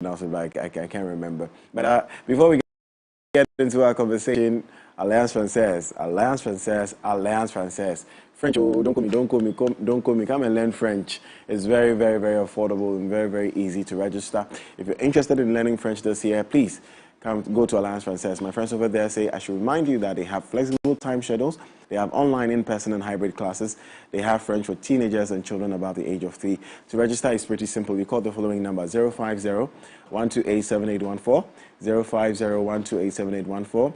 announcement, but I can't remember. But before we get into our conversation, Alliance Française, Alliance Française, Alliance Française. French, oh, don't call me, come and learn French. It's very, very, very affordable and very, very easy to register. If you're interested in learning French this year, please go to Alliance Française. My friends over there say I should remind you that they have flexible time schedules. They have online, in-person, and hybrid classes. They have French for teenagers and children above the age of 3. To register is pretty simple. You call the following number, 050-128-7814, 050-128-7814.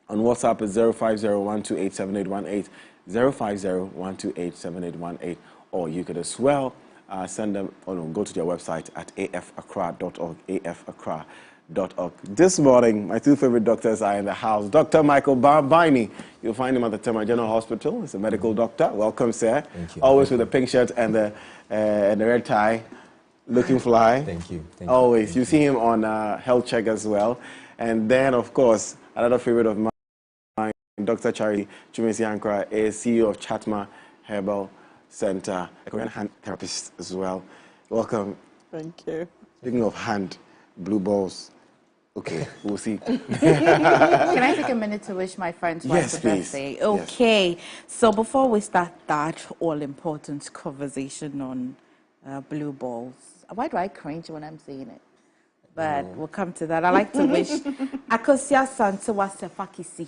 On WhatsApp is 050-128-7818, 050-128-7818. Or you could as well send them, go to their website at afaccra.org, afaccra.org. This morning, my two favorite doctors are in the house. Dr. Michael Barbini, you'll find him at the Tema General Hospital. He's a medical doctor. Welcome, sir. Thank you. Always with the pink shirt and the red tie, looking fly. Thank you. Always. You see him on Health Check as well. And then, of course, another favorite of mine, Dr. Chari Chumesi-Ankara is CEO of Chatma Herbal Center, a Korean hand therapist as well. Welcome. Thank you. Speaking of hand, blue balls. Okay, we'll see. Can I take a minute to wish my friends yes, happy birthday? Okay. Yes. So before we start that all-important conversation on blue balls, why do I cringe when I'm saying it? But we'll come to that. I like to wish Akosia Santewa Sefakisi.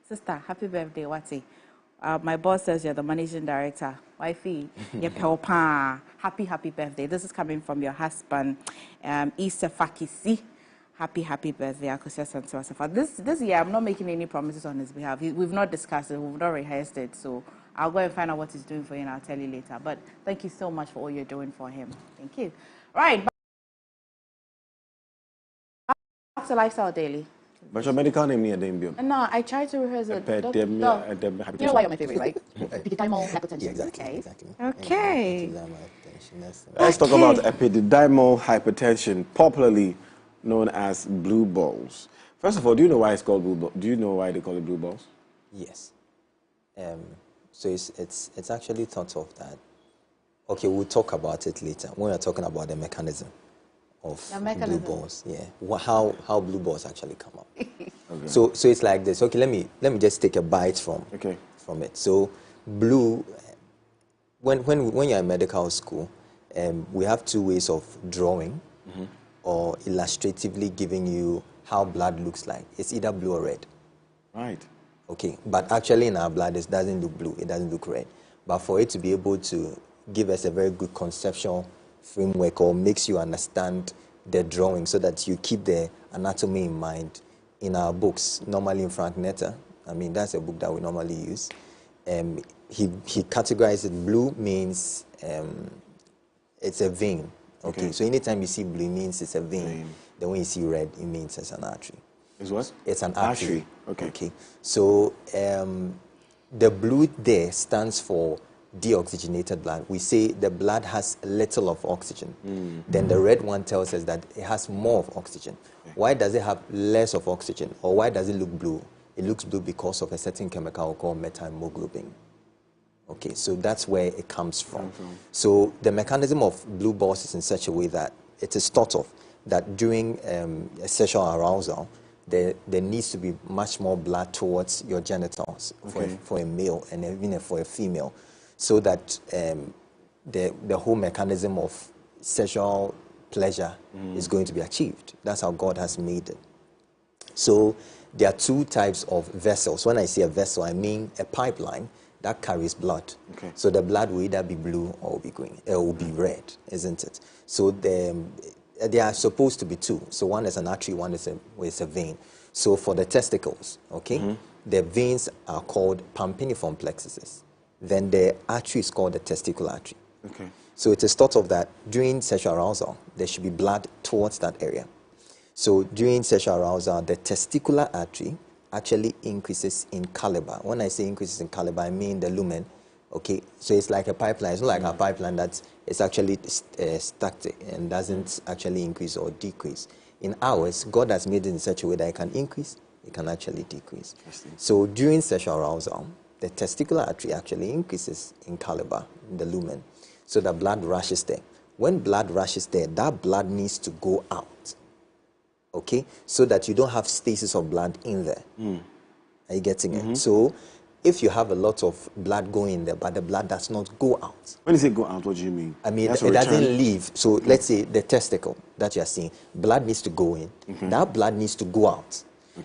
Sister, happy birthday, Wati. My boss says you're the managing director. Wifey, happy birthday. This is coming from your husband, Issa Fakisi. Happy birthday, Akosia Santewa Sefa. This year, I'm not making any promises on his behalf. We've not discussed it. We've not rehearsed it. So I'll go and find out what he's doing for you, and I'll tell you later. But thank you so much for all you're doing for him. Thank you. Right. Back to Lifestyle Daily. But your medical name near Dembio. No, I tried to rehearse it. You know why you're my favorite, right? Epididymal hypertension. Yeah, exactly. Okay. Let's talk about epididymal hypertension, popularly known as blue balls. First of all, do you know why it's called blue balls? Do you know why they call it blue balls? Yes. So it's actually thought of that. Okay, we'll talk about it later when we're talking about the mechanism of blue balls. Yeah, how blue balls actually come up. Okay. So it's like this. Okay, let me just take a bite from it. So blue, when you're in medical school, we have two ways of drawing or illustratively giving you how blood looks like. It's either blue or red. Right. Okay, but actually in our blood it doesn't look blue. It doesn't look red. But for it to be able to give us a very good conceptual framework or makes you understand the drawing so that you keep the anatomy in mind in our books, normally in Frank Netter. I mean, that's a book that we normally use. He categorized it. Blue means it's a vein. Okay, so anytime you see blue, it means it's a vein. Then when you see red, it means it's an artery. It's what? It's an artery. Okay. So the blue there stands for deoxygenated blood. We say the blood has little of oxygen. Then the red one tells us that it has more of oxygen. Why does it have less of oxygen? Or why does it look blue? It looks blue because of a certain chemical called methemoglobin. Okay, so that's where it comes from. So the mechanism of blue balls is in such a way that it is thought of that during a sexual arousal, there needs to be much more blood towards your genitals for a male and even for a female, so that the whole mechanism of sexual pleasure is going to be achieved. That's how God has made it. So there are two types of vessels. When I say a vessel, I mean a pipeline that carries blood. So the blood will either be blue or will be green. It will be red, isn't it? So there are supposed to be two. So one is an artery, one is a vein. So for the testicles, the veins are called pampiniform plexuses. Then the artery is called the testicular artery. So it is thought of that during sexual arousal, there should be blood towards that area. So during sexual arousal, the testicular artery actually increases in caliber. When I say increases in caliber, I mean the lumen. Okay, so it's like a pipeline. It's not like a pipeline that is actually static and doesn't actually increase or decrease. In ours, God has made it in such a way that it can increase, it can actually decrease. So during sexual arousal, the testicular artery actually increases in caliber, in the lumen, so that blood rushes there. When blood rushes there, that blood needs to go out okay, so that you don't have stasis of blood in there. Are you getting it? So if you have a lot of blood going in there, but the blood does not go out. When you say go out, what do you mean? I mean, it doesn't leave. So let's say the testicle that you're seeing, blood needs to go in. That blood needs to go out.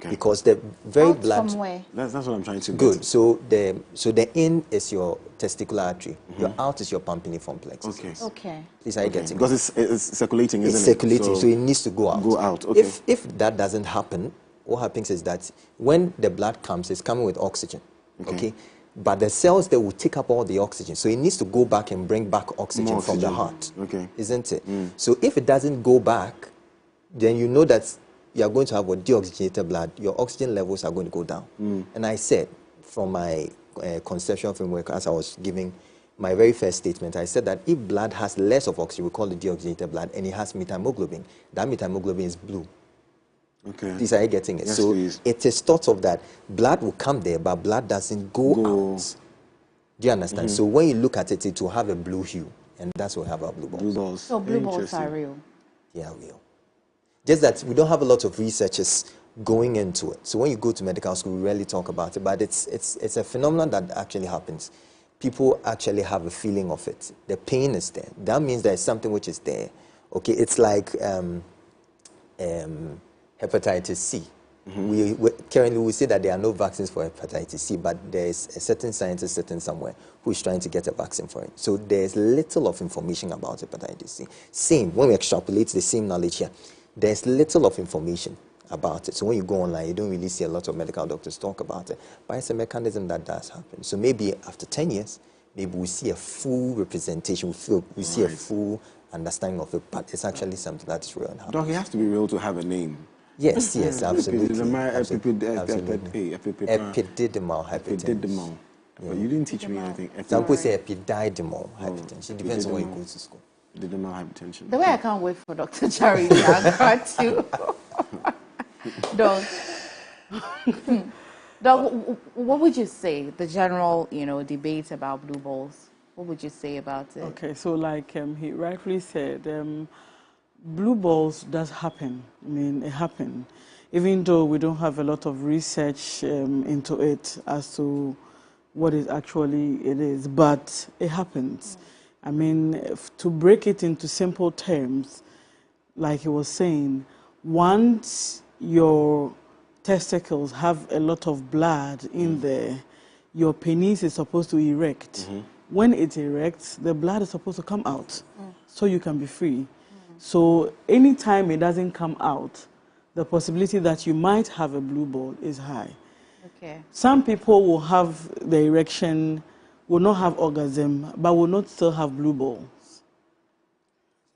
Because the very out blood. From where? That's what I'm trying to Good. get. So the in is your testicular artery. Your out is your pampiniform plexus. Okay. Please, are you getting it? Because it's circulating, isn't It's it? circulating, so it needs to go out. Go out, okay. If that doesn't happen, what happens is that when the blood comes, it's coming with oxygen, okay? But the cells, they will take up all the oxygen, so it needs to go back and bring back oxygen from the heart, isn't it? So if it doesn't go back, then you know that you are going to have a deoxygenated blood. Your oxygen levels are going to go down. And I said, from my conceptual framework, as I was giving my very first statement, I said that if blood has less of oxygen, we call it deoxygenated blood, and it has methemoglobin, that methemoglobin is blue. These are you getting it? Yes, so please. it is thought of that blood will come there, but blood doesn't go out. Do you understand? So when you look at it, it will have a blue hue, and that's what we have our blue balls. Blue balls. So blue balls are real. Yeah, real. Just that we don't have a lot of researchers going into it. So when you go to medical school, we rarely talk about it, but it's a phenomenon that actually happens. People actually have a feeling of it. The pain is there. That means there's something which is there. Okay, it's like hepatitis C. Currently, we say that there are no vaccines for hepatitis C, but there is a certain scientist sitting somewhere who is trying to get a vaccine for it. So there's little of information about hepatitis C. Same, when we extrapolate the same knowledge here, there's little of information about it. So when you go online, you don't really see a lot of medical doctors talk about it. But it's a mechanism that does happen. So maybe after 10 years, maybe we see a full representation, we see a full understanding of it, but it's actually something that is real and happens. Doc, it has to be real to have a name. Yes, absolutely. Epididymal hypertension. But you didn't teach me anything. Some people say epididymal hypertension. It depends on where you go to school. Epididymal hypertension. The way I can't wait for Dr. Charity, I've got to. Doc, what would you say, the general, debate about blue balls? What would you say about it? Okay, so like he rightfully said, blue balls does happen. I mean, it happened. Even though we don't have a lot of research into it as to what it is, but it happens. I mean, to break it into simple terms, like he was saying, once your testicles have a lot of blood in there, your penis is supposed to erect. When it erects, the blood is supposed to come out so you can be free. So anytime it doesn't come out, the possibility that you might have a blue ball is high. Okay. Some people will have the erection, will not have orgasm, but will not still have blue balls.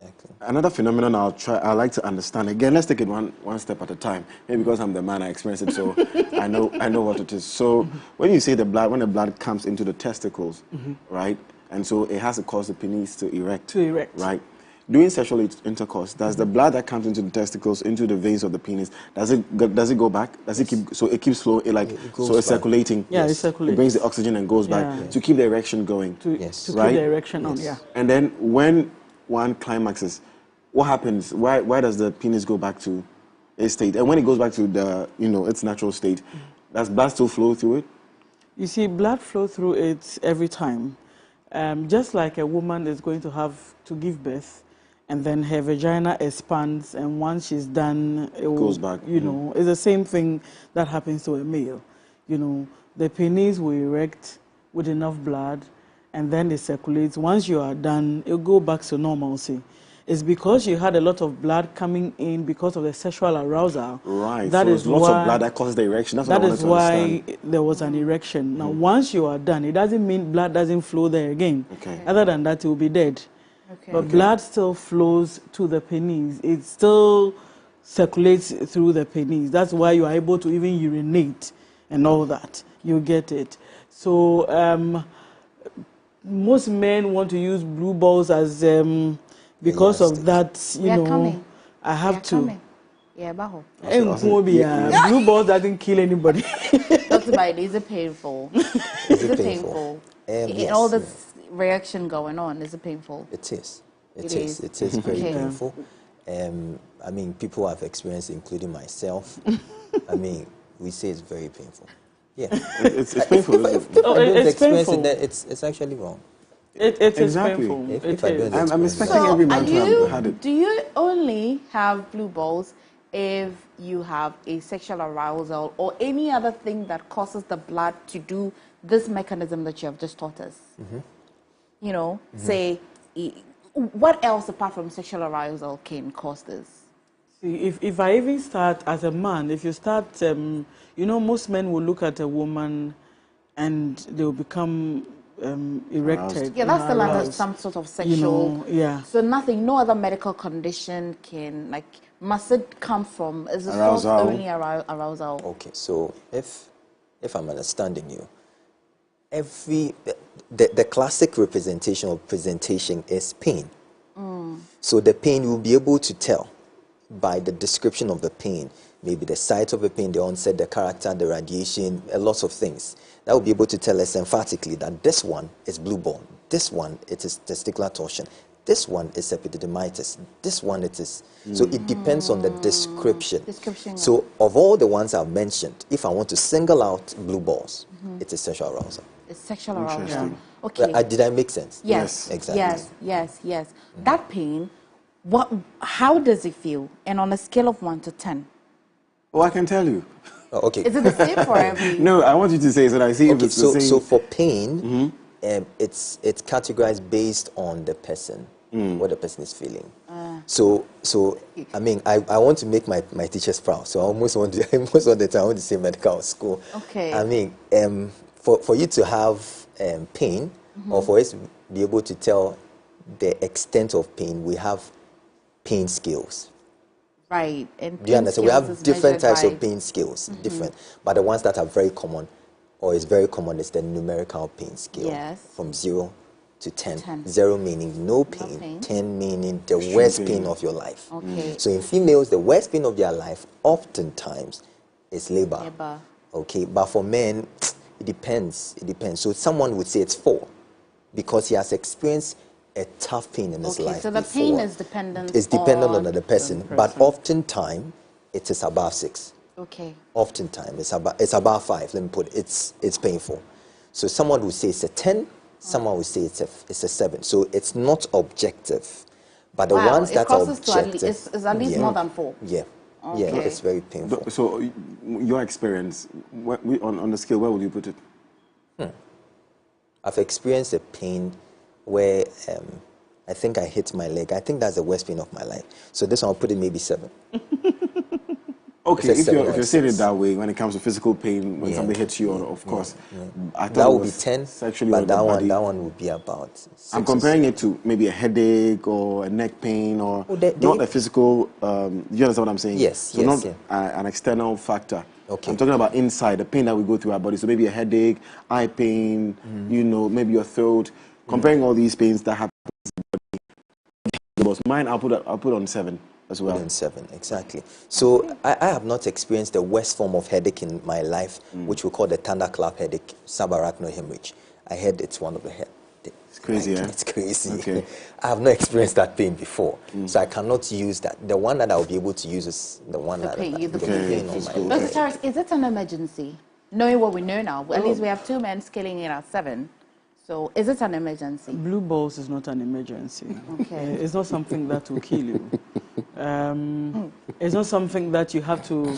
Exactly. Another phenomenon I like to understand. Again, let's take it one step at a time. Maybe because I'm the man, I experience it, so I know what it is. So when you say when the blood comes into the testicles, right, and so it has to cause the penis to erect. Right. During sexual intercourse, does the blood that comes into the testicles, into the veins of the penis, does it go back? Does it keep? So it keeps flowing. It's circulating. Yeah, it circulates. It brings the oxygen and goes back to keep the erection going. To keep the erection on. Yeah. And then when one climaxes, what happens? Why does the penis go back to its state? And when it goes back to the its natural state, does blood still flow through it? You see, blood flow through it every time. Just like a woman is going to have to give birth, and then her vagina expands, and once she's done, it goes back. It's the same thing that happens to a male. The penis will erect with enough blood, and then it circulates. Once you are done, it'll go back to normalcy. It's because you had a lot of blood coming in because of the sexual arousal. Right. That is lots of blood that causes the erection. That's what I wanted to understand. That is why there was an erection. Now, once you are done, it doesn't mean blood doesn't flow there again. Okay. Other than that, it will be dead. Okay. But blood still flows to the penis. It still circulates through the penis. That's why you are able to even urinate and all that. You get it. So most men want to use blue balls as because of that. Coming. I have to. Coming. Yeah, baho. Blue balls doesn't kill anybody. Dr. Biden, is it painful? Is it painful? Yes, all this reaction going on, is it painful? It is. It is very painful. I mean, people have experienced, including myself. I mean, we say it's very painful. Yeah. It's painful, isn't it? If I don't it's experience painful. it, then it's actually wrong. It is Exactly. painful. If I don't I'm experience expecting it. every man to have had it. Do you only have blue balls if you have a sexual arousal or any other thing that causes the blood to do this mechanism that you have just taught us? You know, say, what else apart from sexual arousal can cause this? See, if I even start as a man, if you start, you know, most men will look at a woman and they will become erected. Yeah, that's still under aroused. some sort of sexual. You know, yeah. So nothing, no other medical condition can, like, must it come from? Is it Arousal. only arousal? Okay, so if I'm understanding you, the classic representation or presentation is pain. So the pain, you'll be able to tell by the description of the pain, maybe the site of the pain, the onset, the character, the radiation, a lot of things. That will be able to tell us emphatically that this one is blue ball, this one it is testicular torsion, this one is epididymitis, this one it is. So it depends on the description. So of all the ones I've mentioned, if I want to single out blue balls, it is sexual arousal. It's sexual arousal. Yeah. Okay. Did I make sense? Yes. Exactly. Yes. That pain, how does it feel? And on a scale of 1 to 10? Oh, I can tell you. Oh, okay. Is it the same for every? No, I want you to say so that I see if Okay, it's the same. so for pain, it's categorized based on the person, what the person is feeling. So I mean, I want to make my teachers proud. So I almost want to, most of the time I want to say medical school. Okay. I mean, for you to have pain, or for us to be able to tell the extent of pain, we have pain scales. Right. And Do you understand? We scales have is different measured types by- of pain scales, different. But the ones that are very common, or is very common, is the numerical pain scale. Yes. From 0 to 10. 10. 0 meaning no pain, pain. 10 meaning the worst pain of your life. Okay. So in females, the worst pain of their life oftentimes is labor. Labor. Okay, but for men, it depends. It depends. So someone would say it's 4 because he has experienced a tough pain in his life. So the before. pain is dependent. It's dependent on the person, person. but oftentimes it is above 6. Okay. Oftentimes it's about 5. Let me put it. It's painful. So someone would say it's a 10. Someone would say it's a 7. So it's not objective, but the ones that are objective, is at least more than 4. yeah, Okay. yeah, it's very painful. So your experience, on the scale, where would you put it? I've experienced a pain where I think I hit my leg. I think that's the worst pain of my life. So this one I'll put it maybe 7. Okay, It's a if 7 you're or saying it 6. that way, when it comes to physical pain, when Yeah. somebody hits you, of course, I thought That it would be was 10, sexually but on the body. that one would be about 6 I'm or comparing 7. it to maybe a headache or a neck pain or Oh, they- not a physical. You understand what I'm saying? Yes, So yes, not an external factor. Okay. I'm talking about inside the pain that we go through our body. So maybe a headache, eye pain. You know, maybe your throat. Comparing all these pains that happen. Mine, I'll put on 7 as well. And 7, exactly. So I have not experienced the worst form of headache in my life, which we call the thunderclap headache, subarachnoid hemorrhage. I heard it's one of the head. It's crazy, like, eh? It's crazy. Okay. I have not experienced that pain before, so I cannot use that. The one that I'll be able to use is the one that pain, the the pain on physical. my Dr. leg. Charles, is it an emergency? Knowing what we know now, at least we have 2 men scaling in at 7. So is it an emergency? Blue balls is not an emergency. Okay. It's not something that will kill you. It's not something that you have to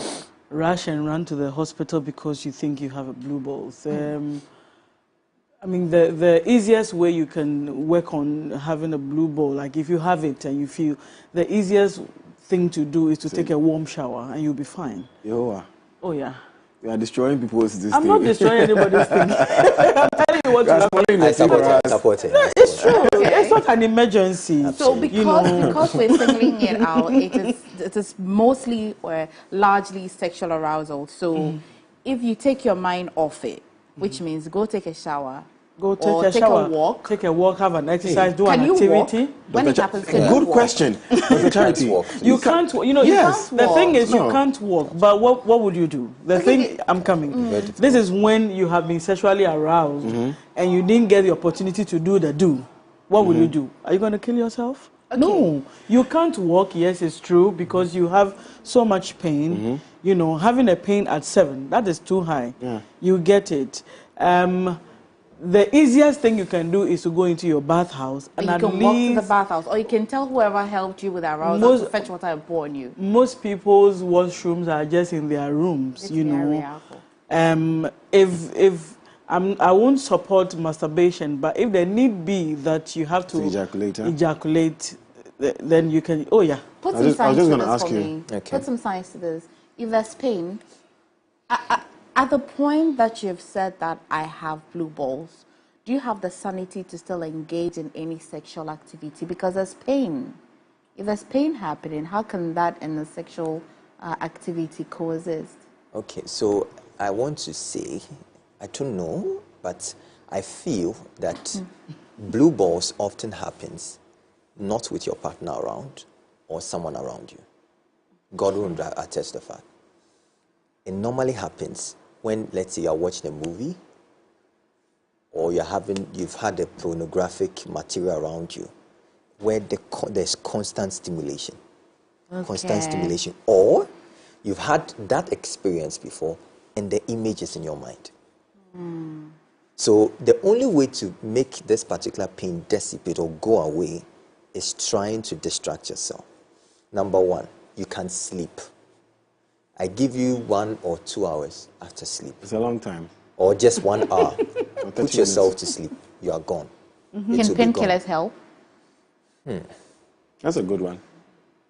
rush and run to the hospital because you think you have a blue balls. I mean, the easiest way you can work on having a blue ball, like if you have it and you feel, the easiest thing to do is to take a warm shower and you'll be fine. Yo, Oh, yeah. you are destroying people's this I'm thing. not destroying anybody's thing. I'm telling you what You are to do. spoiling I the thing for us. support it. It's true. It's not an emergency. So because we're singling it out, it is mostly or largely sexual arousal. So if you take your mind off it, which means go take a shower, Go take or a shower. a walk. Take a walk, have an exercise, do Can an you activity. walk? When it happens, can you Good walk? question. Dr. Charity. walk. You can't, you know, Yes. the thing is you No. can't walk, but what would you do? The thing, I'm coming. This is when you have been sexually aroused and you didn't get the opportunity to do the do. What will you do? Are you going to kill yourself? Okay. No, you can't walk. Yes, it's true, because you have so much pain. You know, having a pain at 7, that is too high. Yeah. You get it. The easiest thing you can do is to go into your bathhouse and You at can walk to the least bathhouse, or you can tell whoever helped you with arousal to fetch water and pour on you. most people's washrooms are just in their rooms, It's you very know. powerful. If I won't support masturbation, but if there need be that you have to ejaculate, huh? ejaculate, then you can. Oh yeah. Put I some was science just to gonna this ask for you. me. Okay. Put some science to this. If there's pain, at the point that you've said that I have blue balls, do you have the sanity to still engage in any sexual activity? Because there's pain. If there's pain happening, how can that and the sexual activity coexist? Okay, so I want to say, I don't know, but I feel that blue balls often happens not with your partner around or someone around you. God will attest the fact. It normally happens when, let's say, you're watching a movie or you've had a pornographic material around you where there's constant stimulation. Constant stimulation. Or you've had that experience before and the image is in your mind. So the only way to make this particular pain dissipate or go away is trying to distract yourself. Number one, you can sleep. I give you 1 or 2 hours after sleep. It's a long time. Or just 1 hour. 30 Put yourself minutes. to sleep. You are gone. Can painkillers help? That's a good one.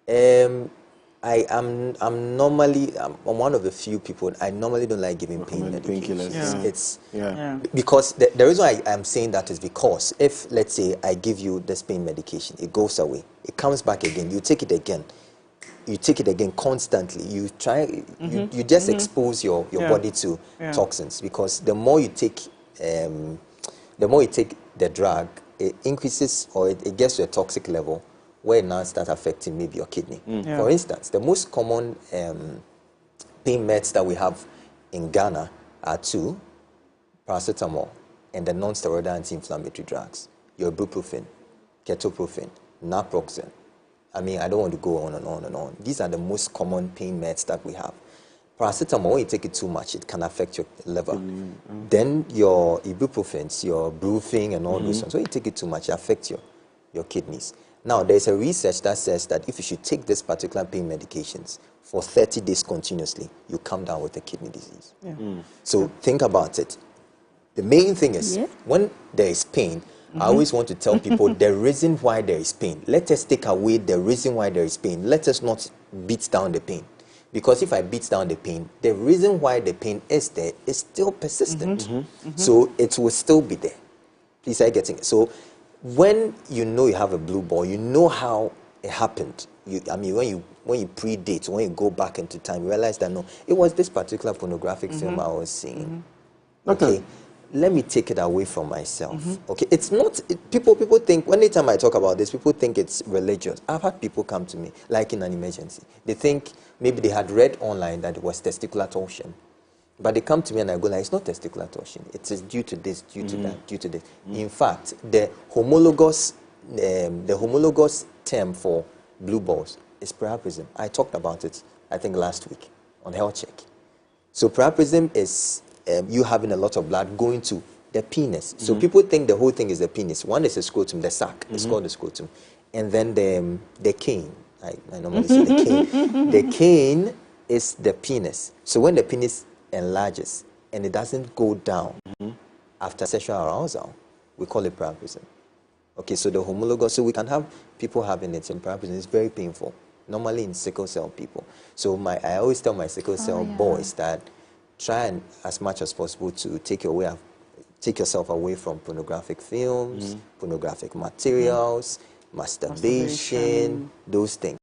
I'm one of the few people. I normally don't like giving pain medications. Painkillers. Yeah. Because the reason I am saying that is because if, let's say, I give you this pain medication, it goes away, it comes back again, you take it again constantly. You try, you just expose your body to toxins, because the more you take the drug, it increases, or it gets to a toxic level where it now starts affecting maybe your kidney. For instance, the most common pain meds that we have in Ghana are 2, paracetamol and the non-steroidal anti-inflammatory drugs, your ibuprofen, ketoprofen, naproxen. I mean, I don't want to go on and on and on. These are the most common pain meds that we have. Paracetamol, when you take it too much, it can affect your liver. Then your ibuprofens, your brufen and all those ones, when you take it too much, it affects your kidneys. Now, there's a research that says that if you should take this particular pain medications for 30 days continuously, you come down with a kidney disease. So think about it. The main thing is, when there is pain, I always want to tell people the reason why there is pain. Let us take away the reason why there is pain. Let us not beat down the pain. Because if I beat down the pain, the reason why the pain is there is still persistent. So it will still be there. Please, are you getting it? So when you know you have a blue ball, you know how it happened. When you predate, when you go back into time, you realize that no, it was this particular pornographic film I was seeing. Okay, let me take it away from myself. Okay, it's not. People think, anytime I talk about this, people think it's religious. I've had people come to me like in an emergency. They think maybe they had read online that it was testicular torsion. But they come to me and I go like, it's not testicular torsion. It is due to this, due to that, due to this. In fact, the homologous term for blue balls is priapism. I talked about it, I think, last week on Health Check. So priapism is you having a lot of blood going to the penis. So people think the whole thing is the penis. One is the scrotum, the sac. It's called the scrotum. And then the cane. I normally say the cane. The cane is the penis. So when the penis enlarges and it doesn't go down after sexual arousal, we call it priapism. Okay, so the homologous, so we can have people having it in priapism. It's very painful, normally in sickle cell people. So I always tell my sickle cell boys that try and, as much as possible, to take yourself away from pornographic films, pornographic materials, masturbation, those things.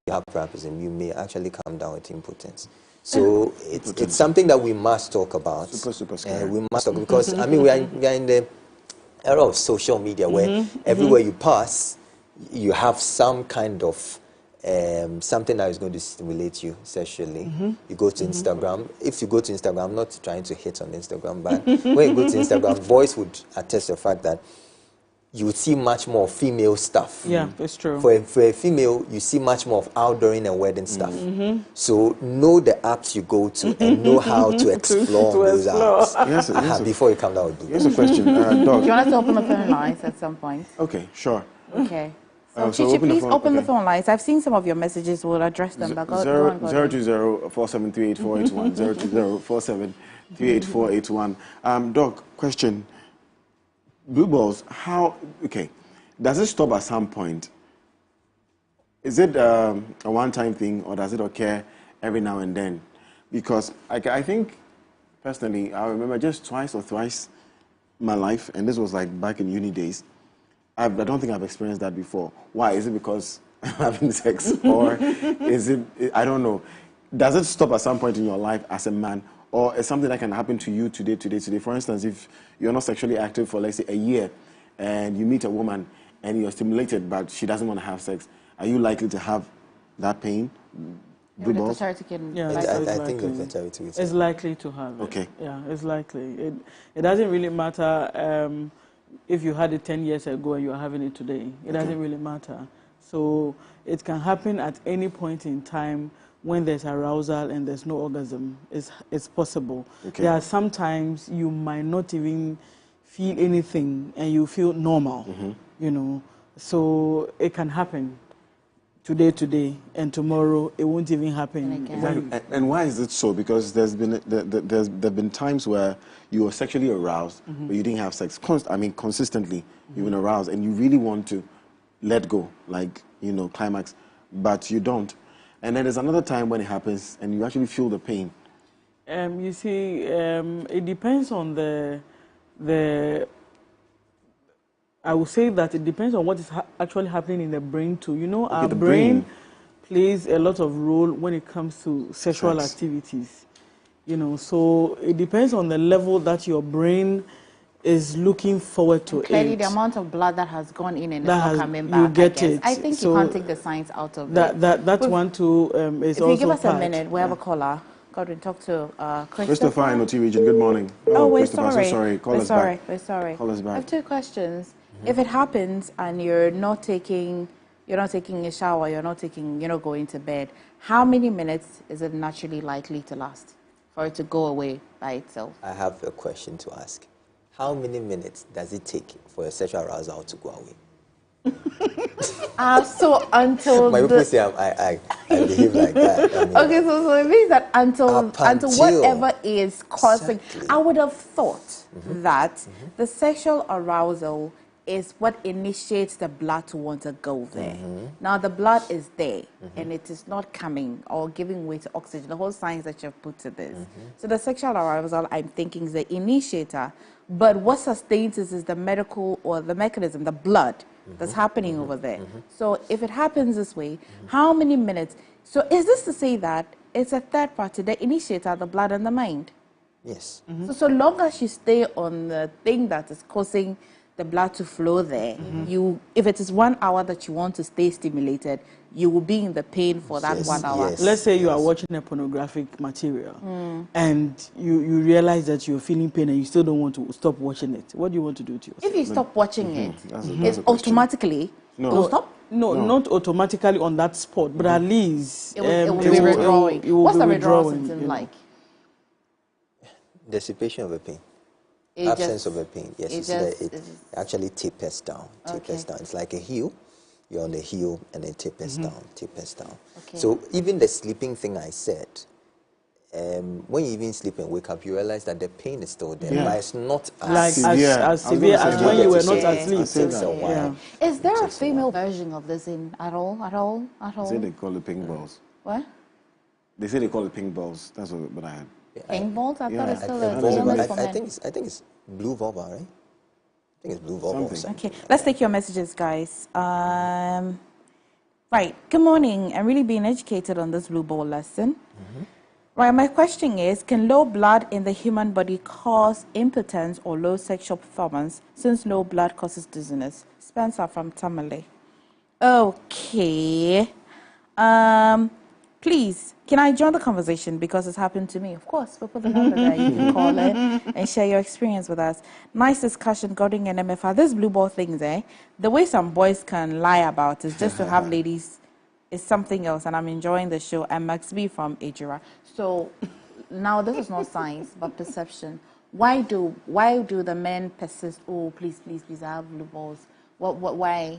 You have priapism, you may actually come down with impotence. So it's something that we must talk about. Super scary. We must talk, because I mean we are in the era of social media where everywhere you pass, you have some kind of something that is going to stimulate you sexually. You go to Instagram. If you go to Instagram, I'm not trying to hit on Instagram, but when you go to Instagram, boys would attest to the fact that you would see much more female stuff. Yeah, it's true. For a female, you see much more of outdooring and wedding stuff. So know the apps you go to and know how to explore to those explore. apps before you come down with Here's a question, Doc. Do you want us to open the phone lines at some point? Okay, sure. Okay. So So, Chichi, please open the okay. phone lines. I've seen some of your messages. We'll address them. But go on. 020-473-8481. 020-473-8481. Doc, question. Blue balls, does it stop at some point? Is it a one-time thing, or does it occur every now and then? Because I think, personally, I remember just twice or thrice in my life, and this was like back in uni days. I don't think I've experienced that before. Why? Is it because I'm having sex? Or is it, I don't know. Does it stop at some point in your life as a man? Or is something that can happen to you today? For instance, if you're not sexually active for, let's say, a year, and you meet a woman and you're stimulated, but she doesn't want to have sex, are you likely to have that pain? Blue balls? I think the fertility It's likely to have it. Okay. Yeah, it's likely. It doesn't really matter if you had it 10 years ago and you are having it today. It doesn't really matter. So it can happen at any point in time when there's arousal and there's no orgasm. It's possible. Okay. There are sometimes you might not even feel anything and you feel normal, you know. So it can happen today, and tomorrow it won't even happen. Exactly. And why is it so? Because there's been times where you were sexually aroused, but you didn't have sex. Consistently, you've been aroused, and you really want to let go, like, climax, but you don't. And then there's another time when it happens, and you actually feel the pain. You see, it depends on the. I would say that it depends on what is actually happening in the brain too. Our brain plays a lot of role when it comes to sexual activities. So it depends on the level that your brain is looking forward to. Clearly, the amount of blood that has gone in and is not coming back. You get it. I think you can't take the science out of that. it. That one too is also. If you give us a minute, we have a caller. Godwin, talk to Christopher in OT region. Good morning. We're Christopher, sorry. So sorry. We're sorry. Call us back. I have two questions. If it happens and you're not taking a shower, you're not going to bed, how many minutes is it naturally likely to last for it to go away by itself? I have a question to ask. How many minutes does it take for a sexual arousal to go away? So until my people say I behave like that. Okay, so it means that until whatever is causing. Exactly. I would have thought that the sexual arousal is what initiates the blood to want to go there. Now the blood is there and it is not coming or giving way to oxygen. The whole science that you've put to this. So the sexual arousal, I'm thinking, is the initiator. But what sustains is the medical or the mechanism, the blood that's happening over there. So if it happens this way, how many minutes? So is this to say that it's a third party, the initiator, the blood and the mind? Yes. So long as you stay on the thing that is causing the blood to flow there, if it is 1 hour that you want to stay stimulated, you will be in the pain for that 1 hour. Yes. Let's say you are watching a pornographic material and you realize that you're feeling pain and you still don't want to stop watching it. What do you want to do to yourself? If you stop watching it, that's it automatically will stop? No, not automatically on that spot, but at least It will be withdrawing. What's the withdrawal withdrawing, symptom like? Dissipation of a pain. It Absence just- of a pain. Yes, it you see that just- it actually tapers down. Tapers down. It's like a heel. You're on the heel and it tapers down. Okay. So even the sleeping thing I said, when you even sleep and wake up, you realize that the pain is still there, but it's not like severe. as I was severe gonna as say when that. you were It not takes asleep. a while. Is there a takes a female version of this at all? They say they call it pink balls. What? They say they call it pink balls. That's what I had. Pink balls? I thought it's still a vulva. illness for I men. think it's blue vulva, right? I think it's blue vulva or Something. something. Okay, let's take your messages, guys. Right, good morning. I'm really being educated on this blue ball lesson. Right, my question is, can low blood in the human body cause impotence or low sexual performance, since low blood causes dizziness? Spencer from Tamale. Okay. please, can I join the conversation because it's happened to me? Of course, we'll put the number there. You can call in and share your experience with us. Nice discussion, Gordon and MFR. This blue ball things, the way some boys can lie about is just to have ladies is something else, and I'm enjoying the show. I'm Max B from Ejira. So now this is not science, but perception. Why do the men persist? Oh, please, please, please, I have blue balls. Why?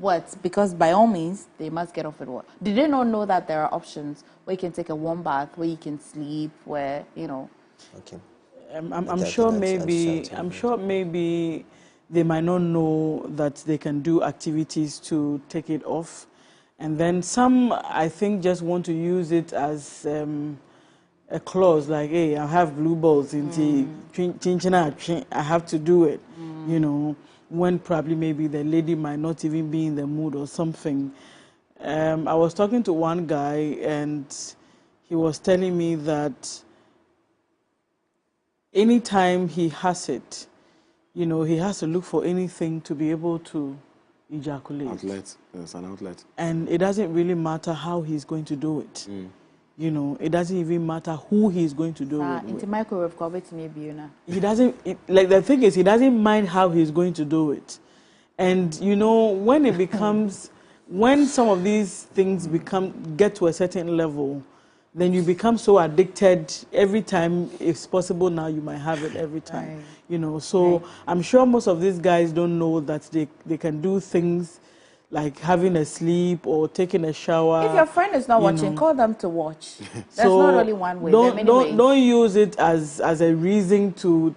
What? Because by all means, they must get off it. What? Did they not know that there are options where you can take a warm bath, where you can sleep, where, you know? Okay. I'm sure maybe they might not know that they can do activities to take it off. And then some, I think, just want to use it as a clause, like, hey, I have blue balls, I have to do it, you know, when probably maybe the lady might not even be in the mood or something. I was talking to one guy, and he was telling me that anytime he has it, you know, he has to look for anything to be able to ejaculate. Outlet, it's an outlet. And it doesn't really matter how he's going to do it. You know, it doesn't even matter who he's going to do it with. Into microwave, maybe, He doesn't, like, the thing is, he doesn't mind how he's going to do it. And, you know, when it becomes, when some of these things get to a certain level, then you become so addicted. Every time it's possible now, you might have it every time. Right. You know, so I'm sure most of these guys don't know that they can do things like having a sleep or taking a shower. If your friend is not watching, call them to watch. There's not only one way. Don't use it as a reason to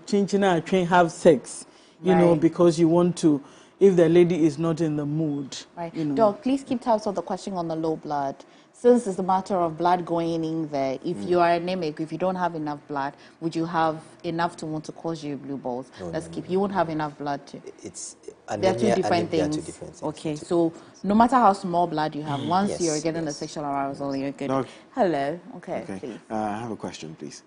have sex, you know, because you want to, if the lady is not in the mood. Right. You know. Doc, please keep tabs on the question on the low blood. Since it's a matter of blood going in there, if you are anemic, if you don't have enough blood, would you have enough to want to cause you blue balls? You won't have enough blood to. It's they're two different things. Okay, so no matter how small blood you have, once you're getting the sexual arousal, you're good. Doc. Hello. Okay, please. I have a question, please.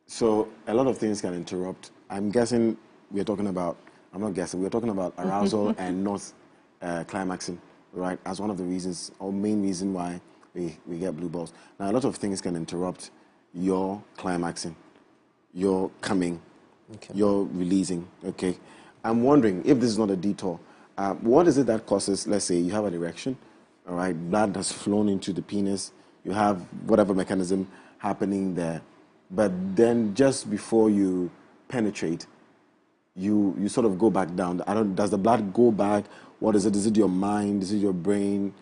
So a lot of things can interrupt. I'm guessing we're talking about, I'm not guessing, we're talking about arousal and not climaxing, right? As one of the reasons, or main reason why we get blue balls. Now, a lot of things can interrupt your climaxing, your coming, your releasing, okay? I'm wondering, if this is not a detour, what is it that causes, let's say you have an erection, all right, blood has flown into the penis, you have whatever mechanism happening there, but then just before you penetrate, you sort of go back down. Does the blood go back? What is it? Is it your mind? Is it your brain?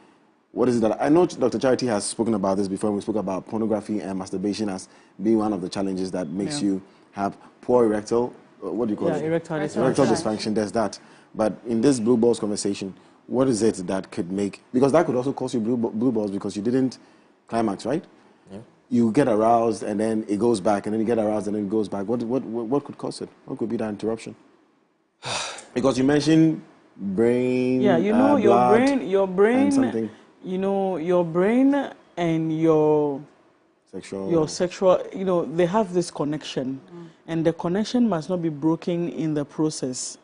What is it that I know Dr. Charity has spoken about this before. We spoke about pornography and masturbation as being one of the challenges that makes you have poor erectile, what do you call it? Erectile dysfunction. There's that. But in this blue balls conversation, what is it that could make, because that could also cause you blue balls because you didn't climax, right? Yeah. You get aroused and then it goes back, and then you get aroused and then it goes back. What could cause it? What could be that interruption? Because you mentioned brain. Yeah, you know, your brain, and something. You know, your brain and your sexual, you know, they have this connection, and the connection must not be broken in the process.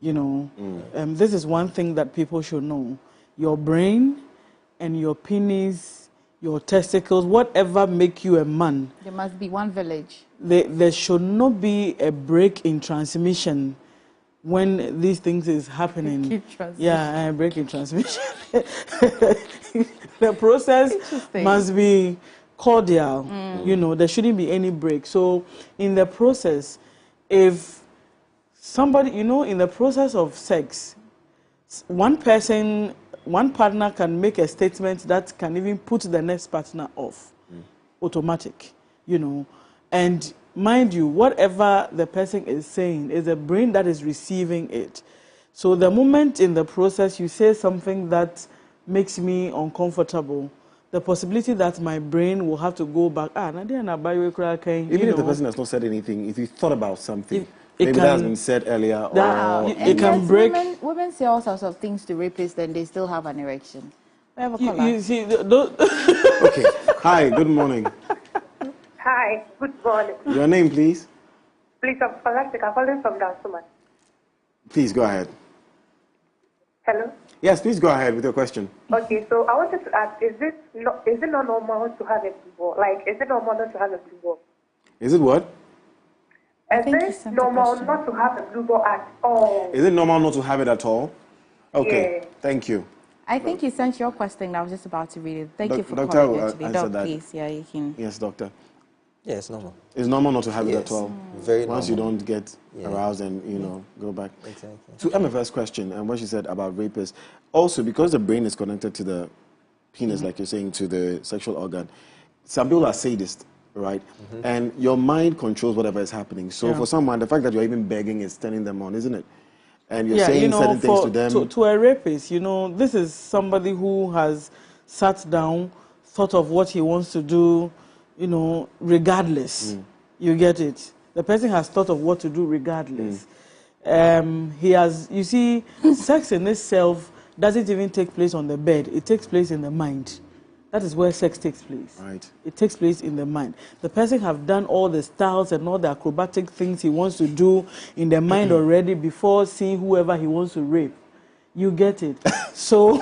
You know, this is one thing that people should know. Your brain and your penis, your testicles, whatever make you a man. There must be one village. There should not be a break in transmission when these things is happening. Yeah, break in transmission. The process must be cordial. You know, there shouldn't be any break. So in the process, if somebody, you know, in the process of sex, one partner can make a statement that can even put the next partner off. Automatic, you know. And mind you, whatever the person is saying is the brain that is receiving it. So the moment in the process you say something that makes me uncomfortable, the possibility that my brain will have to go back. Even if the person has not said anything, if you thought about something, maybe that has been said earlier. It can break. Women say all sorts of things to rapists, then they still have an erection. You see, okay. Hi, good morning. Hi, good morning. Your name, please? Please, I'm Scholastic. I'm calling from Dansuman. Please, go ahead. Hello? Yes, please go ahead with your question. Okay, so I wanted to ask, is it not normal to have a blue ball? Like, is it normal not to have a blue ball? Is it what? Is think you it sent a normal question. not to have a blue ball at all? Is it normal not to have it at all? Okay, Yeah. thank you. I think you sent your question. I was just about to read it. Thank you for Doctor calling will actually. answer Doc, that. please. Yeah, you can. Yes, doctor. Yeah, it's normal. It's normal not to have it at Yes, all. very Once you normal. don't get Yeah. aroused and, go back. Exactly. To MF's question, and what she said about rapists, also because the brain is connected to the penis, like you're saying, to the sexual organ, some people are sadists, right? And your mind controls whatever is happening. So for someone, the fact that you're even begging is turning them on, isn't it? And you're saying certain things to them. To a rapist, this is somebody who has sat down, thought of what he wants to do, regardless. You get it? The person has thought of what to do regardless. He has, you see, sex in itself doesn't even take place on the bed. It takes place in the mind. That is where sex takes place. Right. It takes place in the mind. The person have done all the styles and all the acrobatic things he wants to do in the mind already before seeing whoever he wants to rape. You get it? So,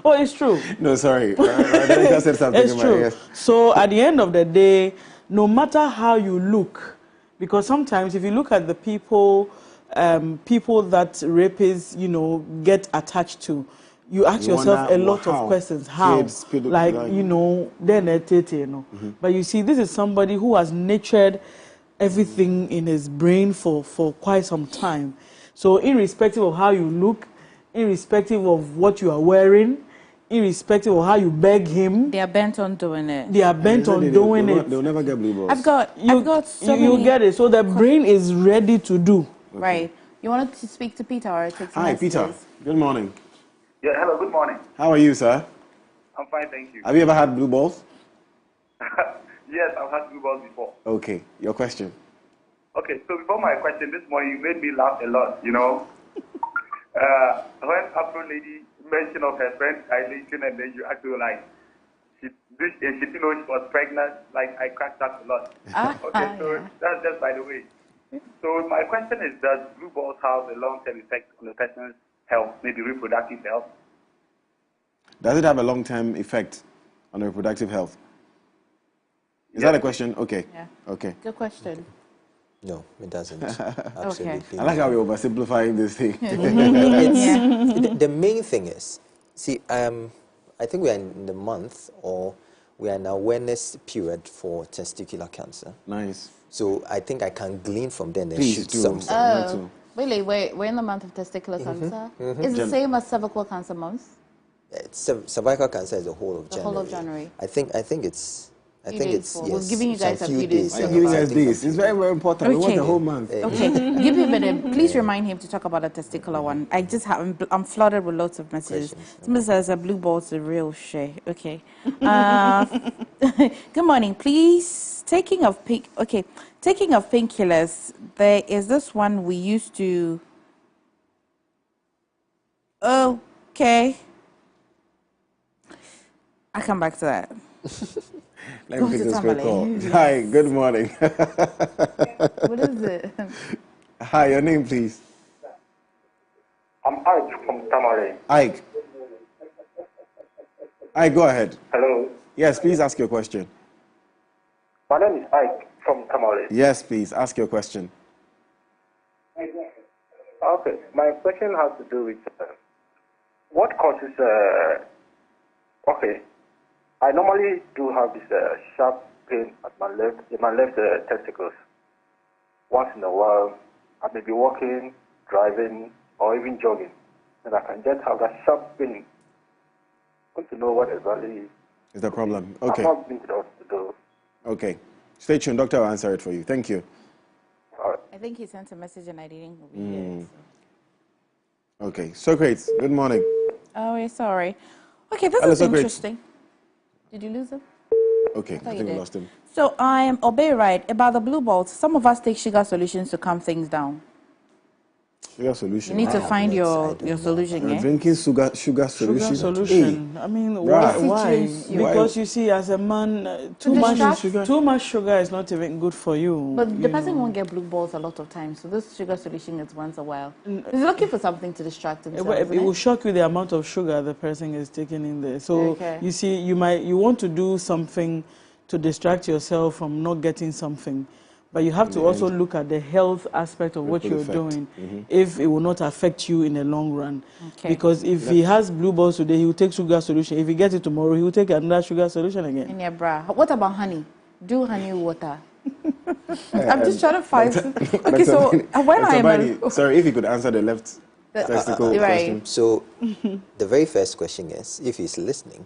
oh, it's true. No, sorry. I said something It's in my true. ears. So at the end of the day, no matter how you look, because sometimes if you look at the people that rapists, get attached to, you ask You yourself wonder, a lot how? of questions. How? Kids, Then But you see, this is somebody who has nurtured everything in his brain for quite some time. So irrespective of how you look, irrespective of what you are wearing, irrespective of how you beg him, They are bent on doing it. they are bent on doing it. They'll never get blue balls. I've got so you many. get it. So the brain is ready to do. Right. You wanted to speak to Peter or take some Hi, messages? Peter. Good morning. Yeah, hello, good morning. How are you, sir? I'm fine, thank you. Have you ever had blue balls? Yes, I've had blue balls before. Okay, your question. Okay, so before my question, this morning you made me laugh a lot, When Afro lady mentioned of her friend dilation and then you actually like, she was pregnant, like I cracked up a lot. Okay, so yeah. that's just by the way. So my question is, does blue balls have a long-term effect on the person's health, maybe reproductive health? Does it have a long-term effect on reproductive health? Is that a question? Okay. Yeah. Okay. Good question. No, it doesn't. Absolutely. I like how we're oversimplifying this thing. The main thing is, see, I think we are in the month or we are in awareness period for testicular cancer. Nice. So I think I can glean from there and then Please shoot do. something. Oh, really? We're in the month of testicular cancer. It's the same as cervical cancer month. Cervical cancer is the whole of January. The whole of January. I think it's. I think it's for. yes. We're giving you guys some a few days. I'm giving us this. It's very, very important. We want the whole month. Okay, give me a minute. Please remind him to talk about the testicular one. I'm flooded with lots of messages. Somebody says a blue ball's a real shit. Okay. Good morning. Please, taking of painkillers, there is this one we used to. Okay. I'll come back to that. Let me take this quick call. Hi, good morning. What is it? Hi, your name, please. I'm Ike from Tamale. Ike. Ike, go ahead. Hello. Yes, please ask your question. My name is Ike from Tamale. Yes, please ask your question. Okay, my question has to do with what causes. Okay, I normally do have this sharp pain at my left testicles. Once in a while, I may be walking, driving, or even jogging, and I can just have that sharp pain. I want to know what exactly Is the problem? Okay. I've not been to the hospital. Okay. Stay tuned. Doctor will answer it for you. Thank you. All right. I think he sent a message and I didn't read it. Okay. Socrates, good morning. Oh, we're sorry. Okay, this Hello, is Socrates. interesting. Did you lose him? Okay, I think we lost him. So I'm Obey right about the blue balls. Some of us take sugar solutions to calm things down. Sugar solution. You need to Wow. find I your don't know solution, You're eh? drinking sugar solution. Sugar solution. I mean, why? Bruh. Why? Situates you. Because you see, as a man, distract. too much sugar is not even good for you. But the you person know. won't get blue balls a lot of times, so this sugar solution is once a while. He's looking for something to distract It, himself, it isn't will it? shock you the amount of sugar the person is taking in there. So Okay. you see, you want to do something to distract yourself from not getting something, but you have to also look at the health aspect of what Ripple you're effect. doing, if it will not affect you in the long run. Okay. Because if he has blue balls today, he will take sugar solution. If he gets it tomorrow, he will take another sugar solution again. In your bra. What about honey? Do honey water. I'm just trying to find. Okay, so when I am sorry, if you could answer the left testicle right. question. So the very first question is, if he's listening,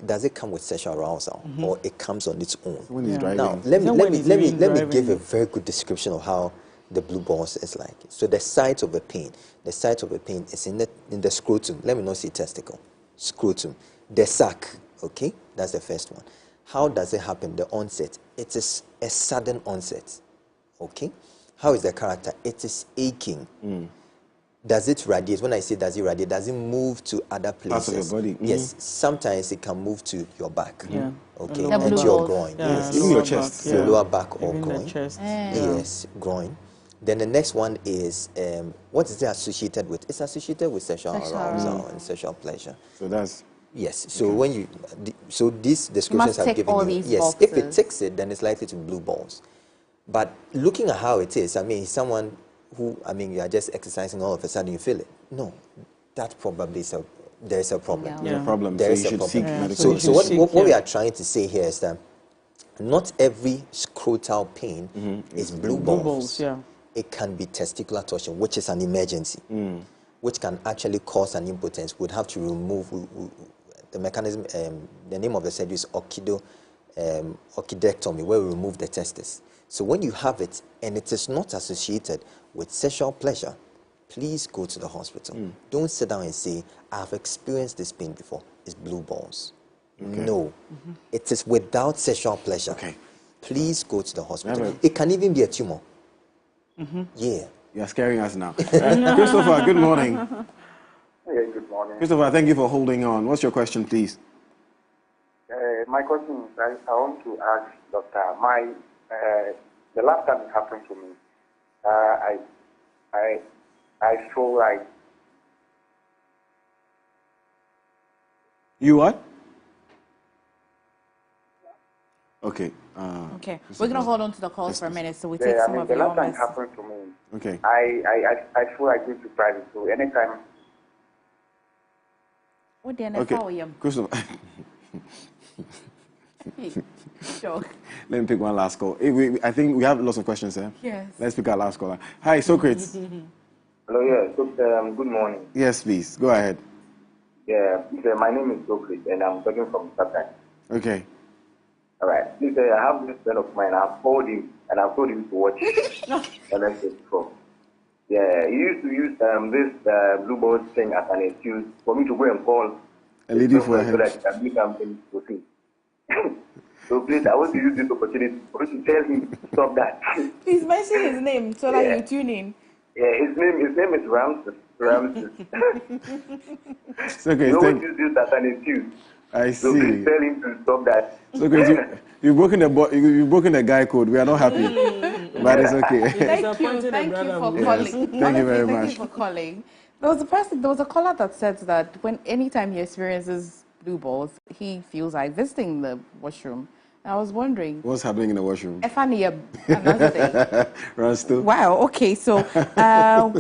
does it come with sexual arousal or it comes on its own? When he's Yeah. driving. Now, let Even me when he's even give a driving. very good description of how the blue balls is like. So the site of the pain is in the scrotum. Let me not say testicle. Scrotum. The sac, okay? That's the first one. How does it happen? The onset. It is a sudden onset, okay? How is the character? It is aching. Does it radiate? When I say does it radiate, does it move to other places? Parts of your body. Yes. Sometimes it can move to your back. Yeah. Okay. The And blue to your balls. groin. Yeah, Yes. Even your lower chest. back, Your yeah. lower back or Even groin. the chest. Yes, groin. Then the next one is what is it associated with? It's associated with sexual Sexual arousal and sexual pleasure. So that's Yes. So when you so these descriptions must have tick given all you these yes. If it boxes. ticks it, then it's likely to be blue balls. But looking at how it is, I mean, someone who you are just exercising, all of a sudden you feel it. No, that probably there's a problem. Yeah. there's a problem. There So is you a should problem. seek Yeah, medical so you So should what seek, we yeah. are trying to say here is that not every scrotal pain is blue Blue balls. balls, yeah. It can be testicular torsion, which is an emergency, which can actually cause an impotence. We'd have to remove the mechanism. The name of the surgery is orchidectomy, where we remove the testis. So when you have it and it is not associated with sexual pleasure, please go to the hospital. Don't sit down and say, I've experienced this pain before. It's blue balls. No. It is without sexual pleasure. Okay. Please go to the hospital. Never- It can even be a tumor. Yeah. You're scaring us now. Christopher, good morning. Yeah, good morning. Christopher, thank you for holding on. What's your question, please? My question is, I want to ask Doctor, the last time it happened to me, I feel like You what? Okay. Okay, we're gonna hold on to the calls for a minute, so we take yeah, some of the your last time it messages. happened to me, Okay. I feel like going to private. So anytime, What the Okay. NFL you? Christopher, Joke. let me pick one last call. I think we have lots of questions, eh? Yes. Let's pick our last caller. Hi, Socrates. hello, yeah, so, good morning. Yes, please. Go ahead. Yeah, my name is Socrates, and I'm talking from Saturday. Okay. All right. Please, I have this friend of mine. I've called him, and I've told him to watch LSS before. Yeah, he used to use this blue ball thing as an excuse for me to go and call A lady his for girlfriend her. so that he can do something with him. So please, I want to use this opportunity for you to tell him to stop that. Please mention his name so that Yeah. you tune in. Yeah, his name is Ramses. Ramses. It's okay. He always use this as an excuse. I So see. please tell him to stop that. So, Chris, you've broken you've broken the guy code. We are not happy, but it's okay. Thank you Disappointed for brother calling. Yes. Thank you Honestly, very thank much. you for calling. There was a caller that said that anytime he experiences blue balls, he feels like visiting the washroom. And I was wondering, What's happening in the washroom? another day. Rasto. Wow. Okay. So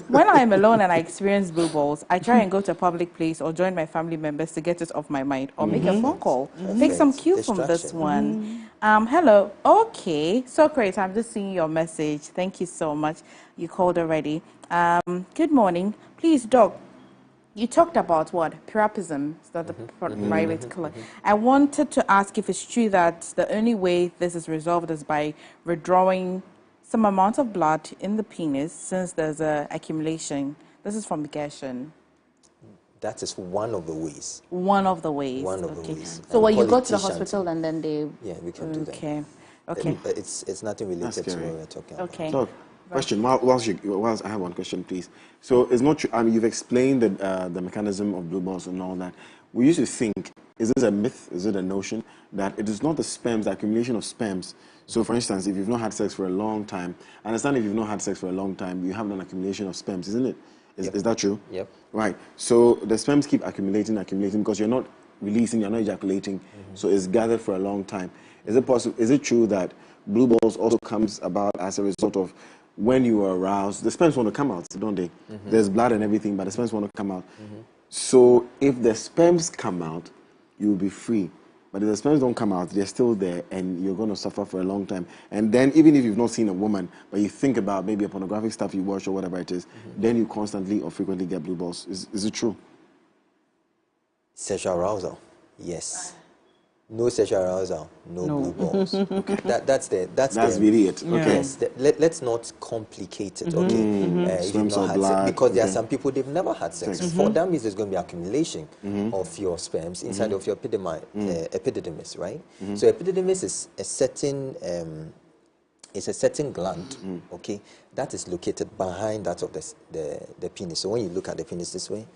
when I'm alone and I experience blue balls, I try and go to a public place or join my family members to get it off my mind, or make a phone call. Take some cue from this Distraction. one. Hello. Okay. So great. I'm just seeing your message. Thank you so much. You called already. Good morning. Please, Doc. You talked about what? Priapism. Is that the right way to call it? I wanted to ask if it's true that the only way this is resolved is by withdrawing some amount of blood in the penis since there's a accumulation. This is from Gershon. That is one of the ways. One of the ways. One of the okay. ways. So And when you go to the politicians- hospital and then they... Yeah, we can do that. Okay. Okay. It's nothing related to scary. what we're talking about. Okay. So, Question. Whilst I have one question, please. So it's not true. I mean, you've explained the mechanism of blue balls and all that. We used to think, is this a myth? Is it a notion that it is not the sperms, the accumulation of sperms? So, for instance, if you've not had sex for a long time, I understand if you've not had sex for a long time, you have an accumulation of sperms, isn't it? Is that true? Yep. Right. So the sperms keep accumulating because you're not releasing, you're not ejaculating, so it's gathered for a long time. Is it possible? Is it true that blue balls also comes about as a result of when you are aroused? The sperms want to come out, don't they? There's blood and everything, but the sperms want to come out. So if the sperms come out, you will be free. But if the sperms don't come out, they're still there, and you're going to suffer for a long time. And then, even if you've not seen a woman, but you think about maybe a pornographic stuff you watch or whatever it is, then you constantly or frequently get blue balls. Is it true? Sexual arousal, yes. No sexual arousal, no blue balls. Okay. That's really it. Okay. Yes. Let's not complicate it. Okay. If you've not had sex, because there are some people they've never had sex. For that means there's going to be accumulation of your sperms inside of your epididymis, right? So epididymis is a certain gland. Okay, that is located behind that of the penis. So when you look at the penis this way,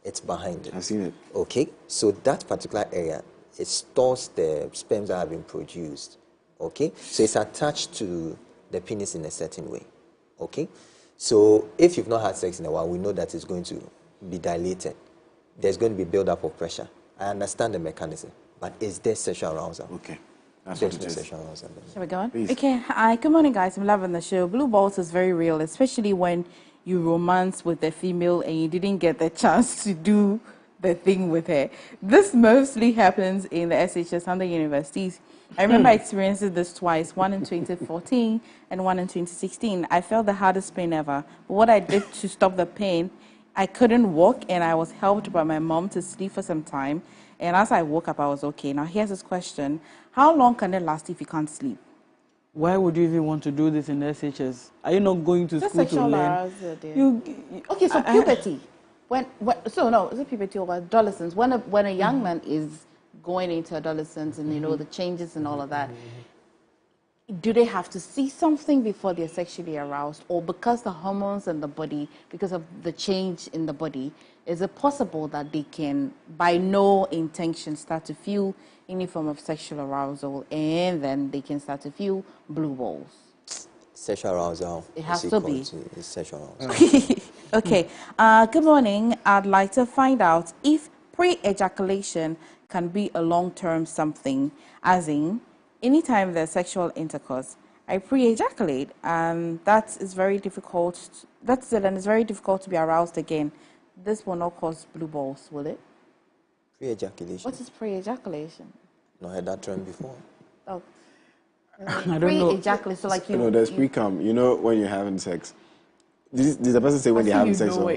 it's behind it. I've seen it. Okay, so that particular area, it stores the sperms that have been produced. Okay, so it's attached to the penis in a certain way. Okay, so if you've not had sex in a while, we know that it's going to be dilated. There's going to be buildup of pressure. I understand the mechanism, but is there sexual arousal? Okay. That's There's what no it is. sexual arousal. Shall we go on? Please. Okay. Hi. Good morning, guys. I'm loving the show. Blue balls is very real, especially when you romance with a female and you didn't get the chance to do the thing with her. This mostly happens in the SHS and the universities. I remember experiencing this twice, one in 2014 and one in 2016. I felt the hardest pain ever. But what I did to stop the pain, I couldn't walk, and I was helped by my mom to sleep for some time. And as I woke up, I was okay. Now, here's this question. How long can it last if you can't sleep? Why would you even want to do this in the SHS? Are you not going to Just school to sexual learn? arousal, dear. Okay, so puberty. Is it puberty or adolescence? When a young man is going into adolescence and, you know, the changes and all of that, do they have to see something before they're sexually aroused? Or because the hormones in the body, because of the change in the body, is it possible that they can, by no intention, start to feel any form of sexual arousal, and then they can start to feel blue balls? Sexual arousal. It has to be. It's sexual arousal. Okay. Good morning. I'd like to find out if pre-ejaculation can be a long-term something, as in, anytime there's sexual intercourse, I pre-ejaculate, and that is very difficult. That's it, and it's very difficult to be aroused again. This will not cause blue balls, will it? Pre-ejaculation. What is pre-ejaculation? Not heard that term before. Oh, I don't know. pre-ejaculation, so like you. No, there's pre-cum. You know when you're having sex. Did the person say when they're having sex? Or? I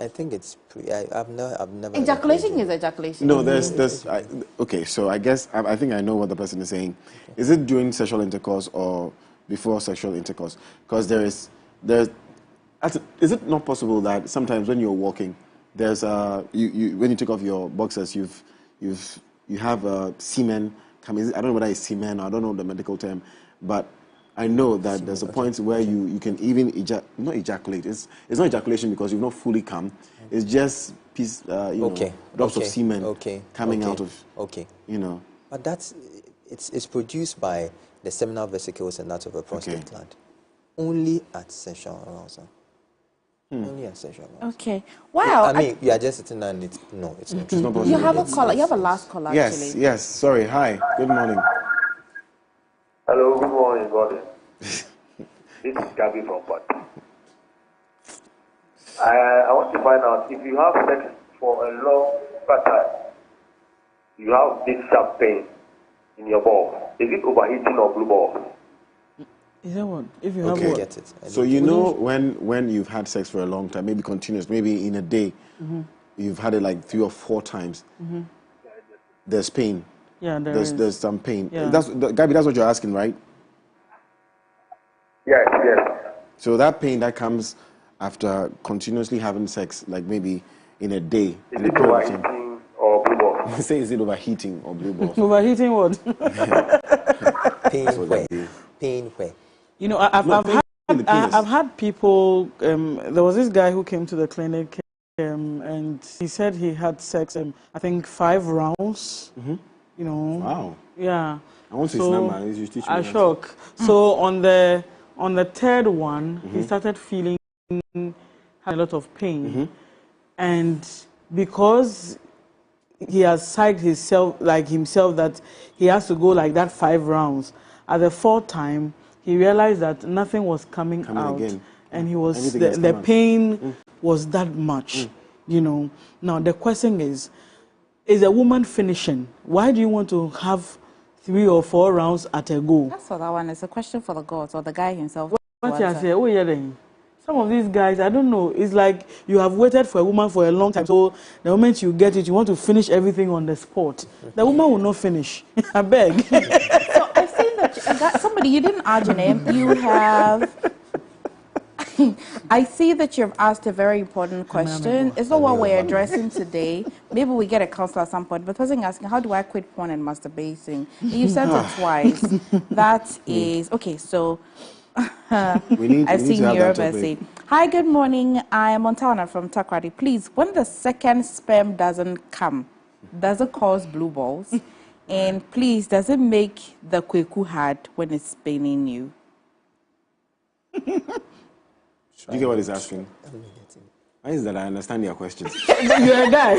think it's I've never. Ejaculation is ejaculation. No, okay. So I guess I think I know what the person is saying. Is it during sexual intercourse or before sexual intercourse? Because is it not possible that sometimes when you're walking, there's when you take off your boxers, you have semen coming. I don't know whether it's semen. I don't know the medical term, but I know that there's a point where you can even not ejaculate. It's not ejaculation because you've not fully come. It's just drops of semen coming out of. Okay. You know. But it's produced by the seminal vesicles and that of a prostate gland. Only at sexual arousal. Only at sexual arousal. Okay. Wow. I mean, you are just sitting there and it's not true. It's not possible. You have a caller. You have a last caller. Yes. Actually. Yes. Sorry. Hi. Good morning. Hello, good morning, brother. This is Gabby from Pat. I want to find out if you have sex for a long time, you have this sharp pain in your balls. Is it overheating or blue balls? Is that what? If you have Okay. what? Get it. So you know when you've had sex for a long time, maybe continuous, maybe in a day, you've had it like 3 or 4 times. There's pain. Yeah, there's some pain. Yeah. Gabby, that's what you're asking, right? Yes. So that pain that comes after continuously having sex, like maybe in a day. Is it overheating or blue balls? Say, is it overheating or blue balls? overheating what? Pain where? Pain where? You know, I've had I've had people. There was this guy who came to the clinic, and he said he had sex. I think 5 rounds. You know. Wow. Yeah. I want his number. You teach me. I shock. So on the 3rd one, he started feeling a lot of pain, and because he has psyched himself that he has to go like that 5 rounds. At the 4th time, he realized that nothing was coming out, again. and he was the pain was that much. You know. Now the question is a woman finishing? Why do you want to have 3 or 4 rounds at a go? That's what that one is. A question for the gods or the guy himself. What you say? Oh yeah, then. Some of these guys, I don't know. It's like you have waited for a woman for a long time. So the moment you get it, you want to finish everything on the spot. The woman will not finish. I beg. So I've seen that somebody, you didn't add your name. You have. I see that you've asked a very important question. It's not what we're addressing today. Maybe we get a counselor at some point. But the person asking, how do I quit porn and masturbating? You said it twice. That is okay. So. I've seen your message. Hi, good morning. I am Montana from Takrady. Please, when the second sperm doesn't come, does it cause blue balls? And please, does it make the kweku hard when it's spinning you? Do you get what he's asking? Why is that I understand your questions? You're a guy.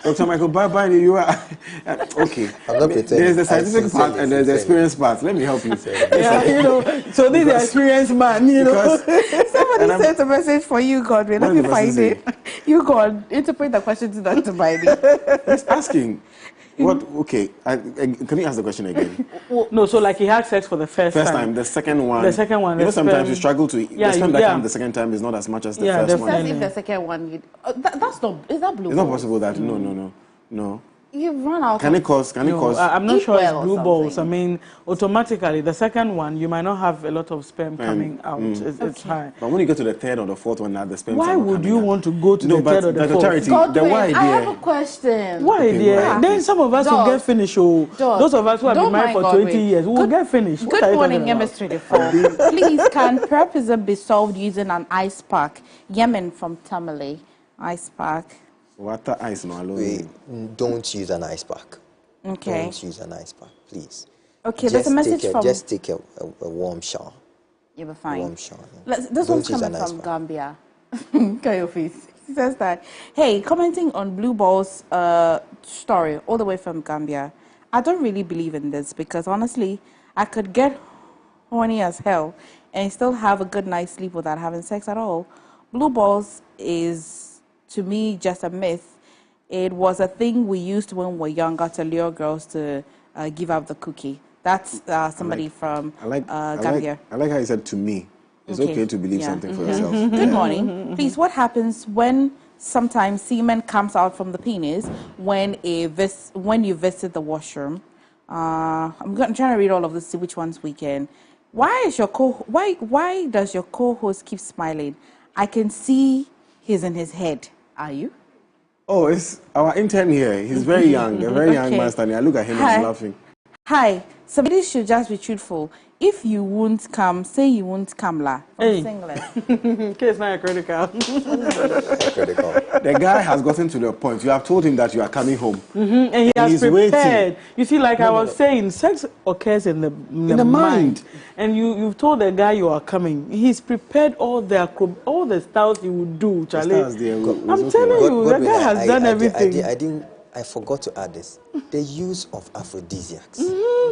Dr. Michael, bye, you are... Okay. I'm not pretending. There's the scientific part and there's the experience part. Let me help you. Yeah, you know, so this is the experienced man, you know. Somebody sent a message for you, Godwin. Let me find it. You, God, interpret the question to Dr. Biden. He's asking... What? Okay. Can you ask the question again? No, so like he had sex for the first time. The second one. The second one. You know, sometimes you struggle to. Yeah, the sperm that comes the second time is not as much as the first one. If the second one, that's not. Is that blue? It's not possible that. No. You run out. Can it cause? I'm not sure it's blue balls. Something. I mean, automatically, the second one, you might not have a lot of sperm coming out. It's high. But when you get to the 3rd or the 4th one, now the sperm. Why would you want to go to the 3rd or the 4th? Godwin, I have a question. Why, dear? Then some of us will get finished. Those of us who have been married for 20 years will get finished. Good morning, MS24. Please, can prepism be solved using an ice pack? Yemen from Tamale. Ice pack. Water ice, no alone. Don't use an ice pack. Okay. Don't use an ice pack, please. Okay, there's a message from... Just take a warm shower. You'll be fine. Warm shower. Yeah. This one's coming from Gambia. Your face. He says that, hey, commenting on Blue Ball's story all the way from Gambia, I don't really believe in this because honestly, I could get horny as hell and still have a good night's sleep without having sex at all. Blue Balls is... to me, just a myth. It was a thing we used when we were younger to lure girls to give up the cookie. That's somebody from Gambia. I like how you said to me. It's okay to believe something for yourself. Good morning. Please, what happens when sometimes semen comes out from the penis when you visit the washroom? I'm trying to read all of this, see which ones we can. Why does your co-host keep smiling? I can see he's in his head. Are you? Oh, it's our intern here. He's very young, a very young man standing. I look at him and he's laughing. Hi, somebody should just be truthful. If you won't come, say you won't come, la. Hey. Singlet. Case not critical. The guy has gotten to the point. You have told him that you are coming home. And he has prepared. Waiting. You see, like I was saying, sex occurs in the mind. And you've told the guy you are coming. He's prepared all the styles he would do, Charlie. I'm telling you, the guy has done everything. I forgot to add this. The use of aphrodisiacs.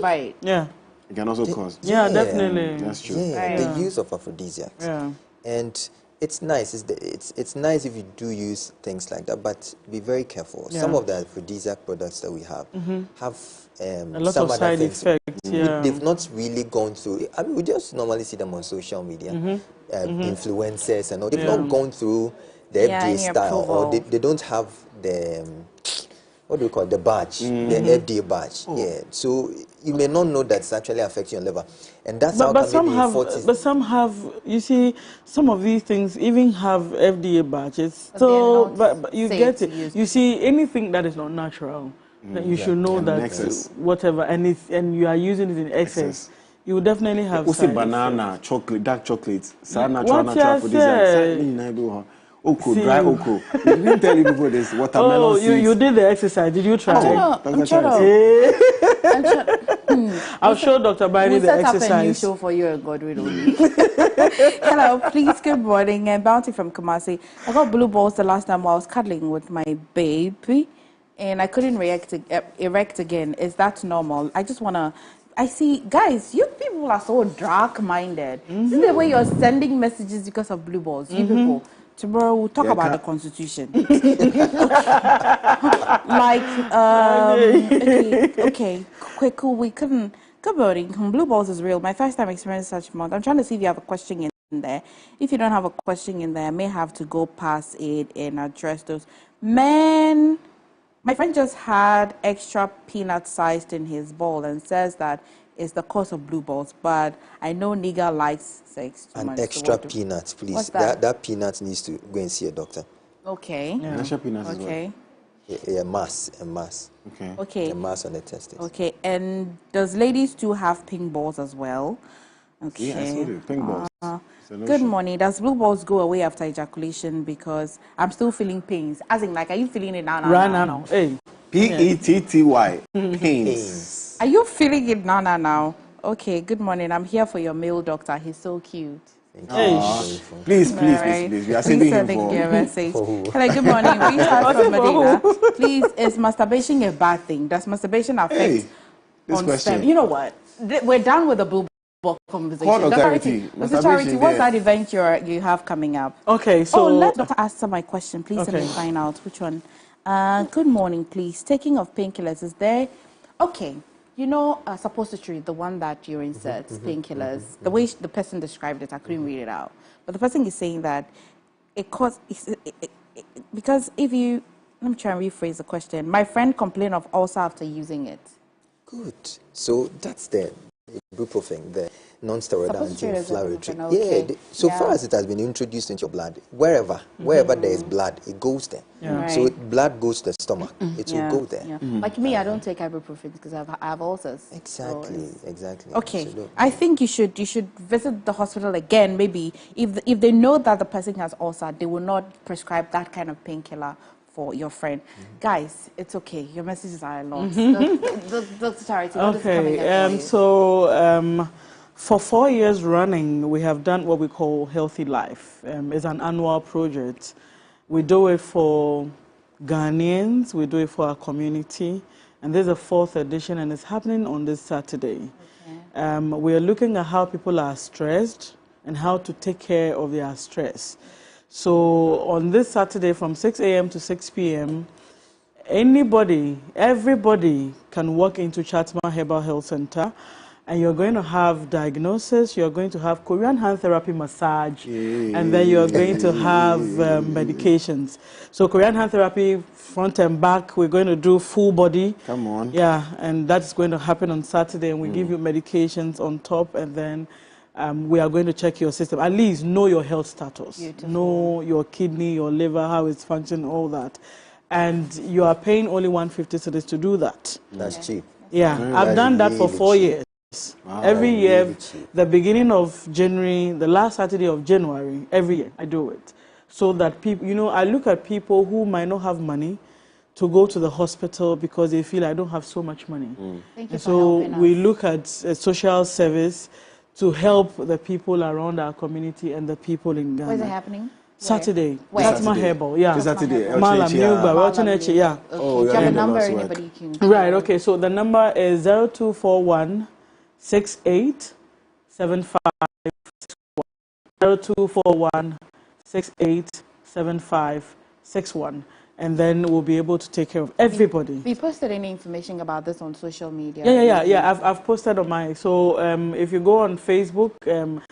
Right. Yeah. It can also cause. Yeah, definitely. That's true. Yeah, the use of aphrodisiacs. Yeah. And it's nice. It's nice if you do use things like that, but be very careful. Yeah. Some of the aphrodisiac products that we have have a lot some of other side things. effects. Yeah. They've not really gone through. I mean, we just normally see them on social media, influencers and all. They've not gone through the FDA style, or they don't have the what do we call it? The badge, the FDA badge. Yeah. So you may not know that it's actually affecting your liver, and that's but some have. You see, some of these things even have FDA badges. So, but you get it. You see, anything that is not natural, that you should know that whatever, and you are using it in excess. you will definitely have Also side banana, effects. chocolate, dark chocolate, What natural for you this. Oko, dry oko. We didn't tell you people this. Watermelon Oh, seeds. you did the exercise. Did you try? I'm trying to. I'll show Dr. Biden We'll the set up a new exercise. show for you and Godwin only. Hello, please, good morning. I'm Bounty from Kumasi. I got blue balls the last time I was cuddling with my baby, and I couldn't erect again. Is that normal? I just want to... I see, guys, you people are so dark-minded. This is the way you're sending messages because of blue balls. You people... Tomorrow we'll talk about the Constitution. Okay, cool. We couldn't. Good morning. Blue balls is real. My first time experiencing such month. I'm trying to see if you have a question in there. If you don't have a question in there, I may have to go past it and address those. Man, my friend just had extra peanut sized in his bowl and says that it's the cause of blue balls, but I know nigga likes sex too much. An extra peanut, please. What's that? That peanut needs to go and see a doctor. Okay. Yeah. Extra peanuts is Okay. A mass. Okay. Okay. A mass on the testes. Okay. And does ladies too have pink balls as well? Okay. Yeah, I saw it. Pink balls. Good morning. Does blue balls go away after ejaculation? Because I'm still feeling pains. As in, like, are you feeling it now? Right now. Hey. Petty. Pains. Are you feeling it now? Okay, good morning. I'm here for your male doctor. He's so cute. Please. Right. We are sending him for... a message. Hello, good morning. We have from Medina. Please, is masturbation a bad thing? Does masturbation affect this on question. sperm? You know what? We're done with the blue ball conversation. Call Dr. Charity, Masturbation Charity, what's there. that event you have coming up? Okay, so... let Dr. answer my question, please, Okay. let me find out which one. Good morning, please. Taking of painkillers, is there... Okay, you know, suppository, the one that you insert, painkillers, the way the person described it, I couldn't read it out. But the person is saying that it causes... because if you... Let me try and rephrase the question. My friend complained of ulcer after using it. Good. So that's the ibuprofen, the non-steroidal anti-inflammatory. Okay. So far as it has been introduced into your blood, wherever there is blood, it goes there. Yeah. Right. So blood goes to the stomach. It will go there. Yeah. Like me, I don't take ibuprofen because I have ulcers. Exactly. Okay, So I think you should visit the hospital again. Maybe if they know that the person has ulcer, they will not prescribe that kind of painkiller for your friend. Guys, it's okay. Your messages are a lot. Dr. Charity, what is coming up for you? So for 4 years running, we have done what we call Healthy Life. It's an annual project. We do it for Ghanaians. We do it for our community. And this is the 4th edition, and it's happening on this Saturday. Okay. We are looking at how people are stressed and how to take care of their stress. So on this Saturday from 6 a.m. to 6 p.m., everybody can walk into Chatma Herbal Health Center, and you're going to have diagnosis, you're going to have Korean hand therapy massage, and then you're going to have medications. So Korean hand therapy, front and back, we're going to do full body. Come on. Yeah, and that's going to happen on Saturday, and we give you medications on top, and then we are going to check your system. At least know your health status. Beautiful. Know your kidney, your liver, how it's functioning, all that. And you are paying only 150 cedis to do that. That's cheap. Yeah, I've done that for 4 years. Wow. Every year, really cheap. the beginning of January, the last Saturday of January, every year I do it. So that people, I look at people who might not have money to go to the hospital because they feel I don't have so much money. Thank you for So helping us. we look at social service to help the people around our community and the people in Ghana. Where is it happening? Saturday. Where? That's my herbal, yeah. This Saturday. Malam, Newba, Weltoneche, yeah. Okay. Do you have a number anybody can... Right, okay, so the number is 0241 68 75 0241 68 75 61, and then we'll be able to take care of everybody. Have you posted any information about this on social media? Yeah. I've posted on my... So if you go on Facebook,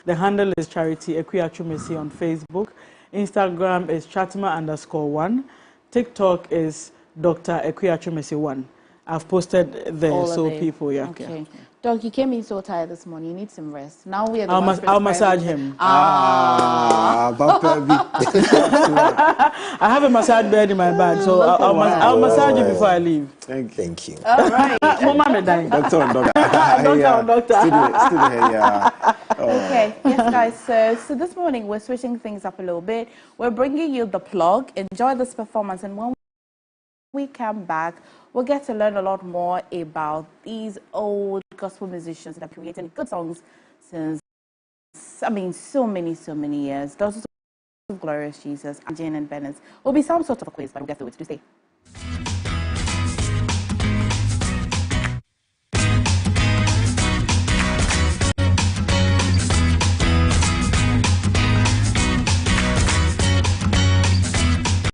the handle is Charity Ekwiachumesi on Facebook. Instagram is Chatma_1. TikTok is Dr. Ekwiachumesi1. I've posted there, All so of it. people, yeah. Okay. Doc, you came in so tired this morning. You need some rest. Now we are the ones I'll massage him. Papa. I have a massage bed in my bag, so I'll massage you before I leave. Thank you. All right. Mama me dying. Doctor. Doctor. Still here, yeah. Okay, yes, guys. So this morning we're switching things up a little bit. We're bringing you the plug. Enjoy this performance, and when we come back, we'll get to learn a lot more about these old gospel musicians that have created good songs since, so many years. Those of Glorious Jesus, and Jane and Bennett. Will be some sort of a quiz, but we'll get to it. Do stay.